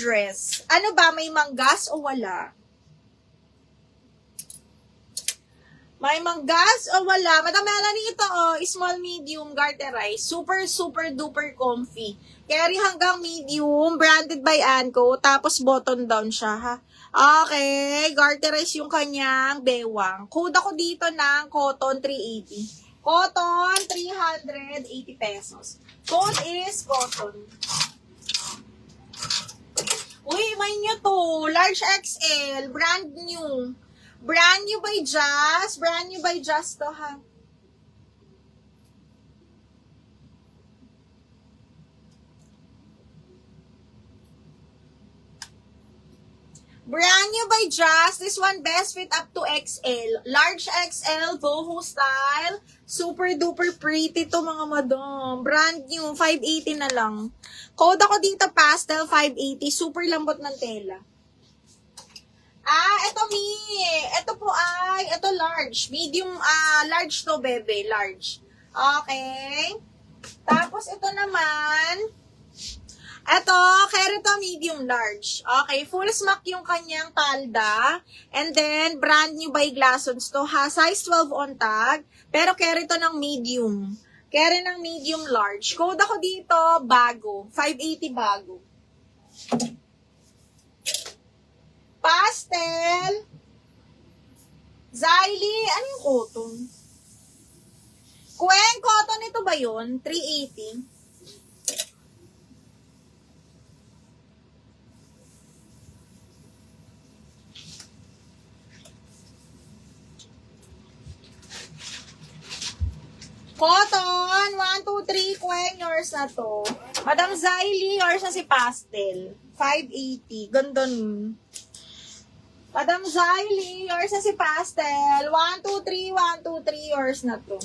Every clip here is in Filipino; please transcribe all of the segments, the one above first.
dress. Ano ba, may manggas o wala? May manggas o wala? Madam Melanie, ito small, medium, garterized. Super, super, duper comfy. Carry hanggang medium, branded by Anko, tapos button down siya, ha? Okay, garterized yung kanyang bewang. Code ako dito ng cotton 380. Cotton, 380 pesos. Code is cotton. Uy, may nyo to. Large XL, brand new. Brand new by Just. Brand new by Just to, ha? Brand new by Just. This one best fit up to XL. Large XL, boho style. Super duper pretty to, mga madam. Brand new, 580 na lang. Code ako dito, pastel, 580. Super lambot ng tela. Ito ito po ito large. Medium, large to, bebe. Large. Okay. Tapos, ito naman, ito, kaya ito medium large. Okay, full smock yung kanyang palda. And then, brand new by Glassons to, ha. Size 12 on tag. Pero kaya ito ng medium. Kaya ng medium large. Code ako dito, bago. 580 bago. Pastel. Zylie. Ano yung cotton? Kwen, cotton ito ba yun? 380. Cotton. 1, 2, 3. Kwen, yours na to. Madam Zylie, yours na si Pastel. 580. Ganda nun. Madam Zylie, yours na si Pastel. 1, 2, 3, 1, 2, 3, yours na to.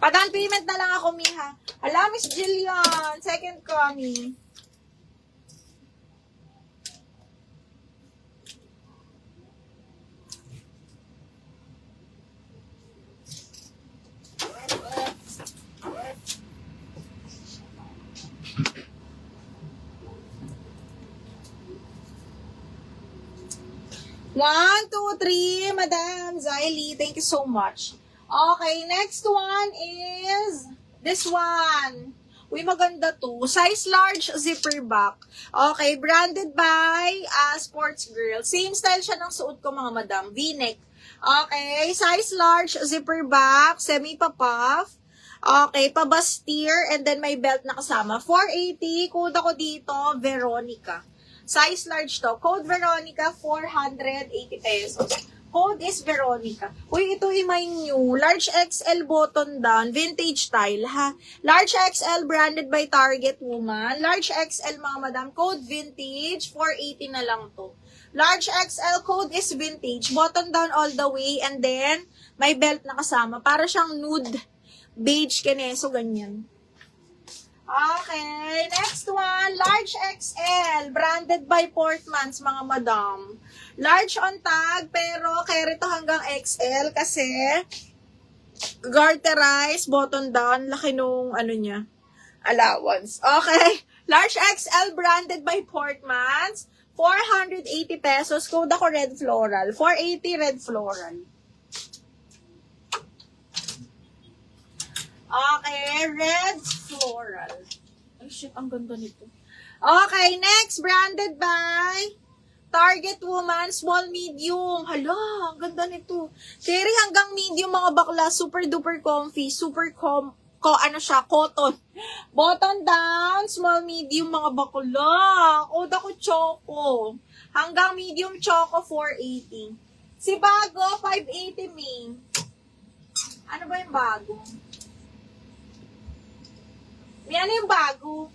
Padan payment na lang ako, Miha. Hala, Miss Jillian. Second kami. One, two, three, Madam Zylie. Thank you so much. Okay, next one is this one. Uy, maganda to. Size large, zipper back. Okay, branded by Sports Girl. Same style siya ng suot ko, mga madam. V-neck. Okay, size large, zipper back, semi-pa-puff. Okay, pa-bustier, and then may belt na kasama. 480, code ako dito, Veronica. Size large to. Code Veronica, 480 pesos. Code is Veronica. Uy, ito himay new. Large XL button down. Vintage style, ha? Large XL branded by Target Woman. Large XL, mga madam. Code vintage. 480 na lang to. Large XL code is vintage. Button down all the way. And then, may belt na kasama. Para siyang nude beige keneso, ganyan. Okay, next one, large XL, branded by Portmans, mga madam. Large on tag, pero kaya rito hanggang XL kasi garterized, button down, laki nung ano niya, allowance. Okay, large XL, branded by Portmans, 480 pesos, code ako red floral, 480 red floral. Okay, red floral. Ay, shit, ang ganda nito. Okay, next, branded by Target Woman, small, medium. Hala, ang ganda nito. Carry hanggang medium, mga bakla. Super duper comfy. Super cotton. Button down, small, medium, mga bakla. Code ako choco. Hanggang medium choco, 480. Si bago, 580 me. Ano ba yung bago? May ano yung bago?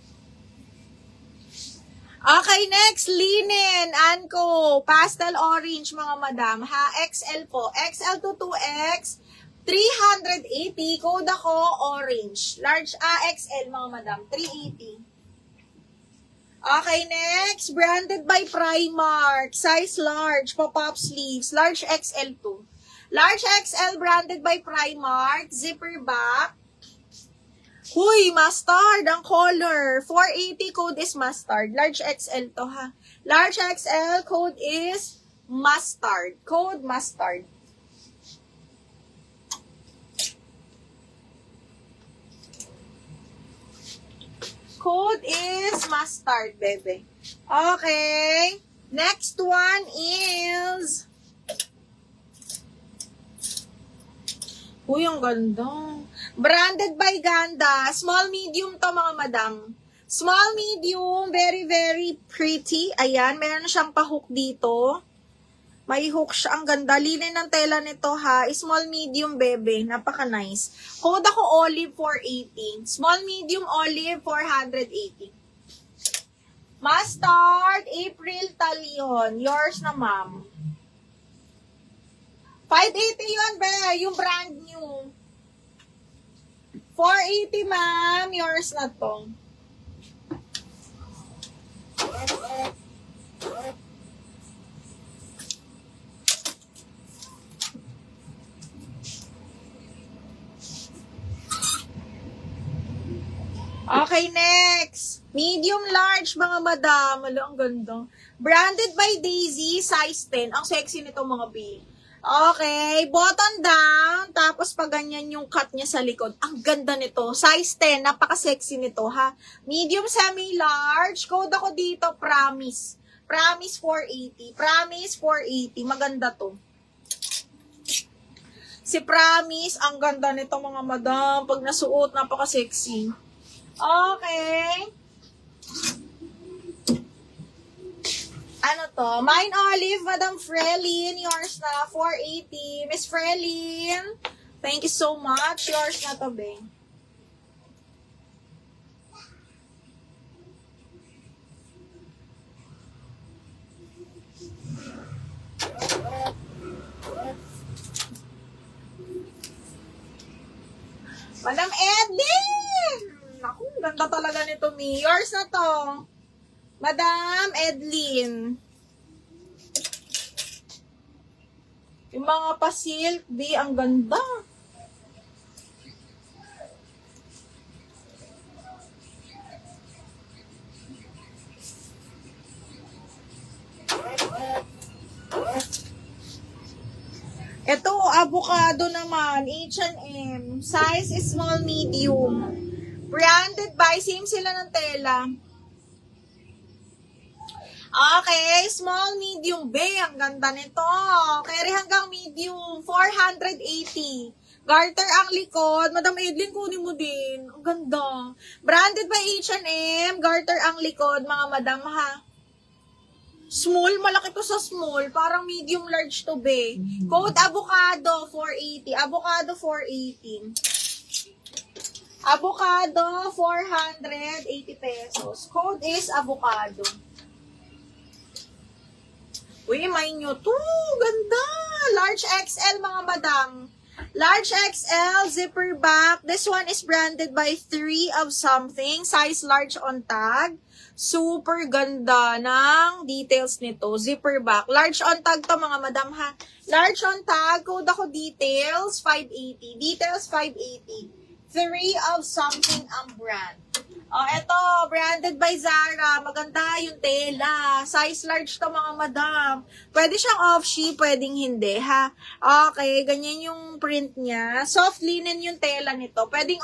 Okay, next, linen, Anko, pastel orange, mga madam, ha, XL po, XL to 2X, 380, code ako, orange, large, XL, mga madam, 380. Okay, next, branded by Primark, size large, pop-up sleeves, large XL to. Large XL, branded by Primark, zipper back. Huy, mustard ang color. 480 code is mustard. Large XL to ha. Large XL code is mustard. Code mustard. Code is mustard, bebe. Okay. Next one is... Uy, ang ganda. Branded by Ganda. Small, medium to mga madam. Small, medium. Very, very pretty. Ayan, meron siyang pa-hook dito. May hook siya. Ang ganda. Linen ng tela nito ha. Small, medium, bebe. Napaka-nice. Code ako olive 480. Small, medium, olive 480. Mustard, April Talion. Yours na, ma'am. 580 yun, be. Yung brand new. 480, ma'am. Yours na to. Okay, next. Medium large, mga madam. Wala, ang ganda. Branded by Daisy, size 10. Ang sexy nito, mga B. Okay, button down, tapos pag ganyan yung cut niya sa likod. Ang ganda nito. Size 10, napaka-sexy nito, ha. Medium, semi-large. Code ako dito, promise. Promise 480. Promise 480. Maganda to. Si Promise, ang ganda nito, mga madam. Pag nasuot, napaka-sexy. Okay. Ano to? Mine olive, Madam Frelin. Yours na, 480. Miss Frelin, thank you so much. Yours na to, be. Madam Edlin! Naku, ganda talaga nito, mi. Yours na to. Madam Edlin. Yung mga pa-silk, di, ang ganda. Ito, avocado naman, H&M. Size is small, medium. Branded by, same sila ng tela. Okay, small, medium, be. Ang ganda nito. Carry hanggang medium, 480. Garter ang likod. Madam Edlin, kunin mo din. Ang ganda. Branded by H&M. Garter ang likod, mga madam, ha. Small, malaki to sa small. Parang medium large to, be. Code avocado, 480. Avocado, 480. Avocado, 480 pesos. Code is avocado. Uy, may nyo to. Ganda. Large XL, mga madam. Large XL, zipper back. This one is branded by 3 of something. Size large on tag. Super ganda ng details nito. Zipper back. Large on tag to, mga madam, ha. Large on tag. Code ako details, 580. Details, 580. 3 of something ang brand. Oh, eto, branded by Zara. Maganda yung tela. Size large to, mga madam. Pwede siyang off-sheet, pwedeng hindi, ha? Okay, ganyan yung print niya. Soft linen yung tela nito. Pwedeng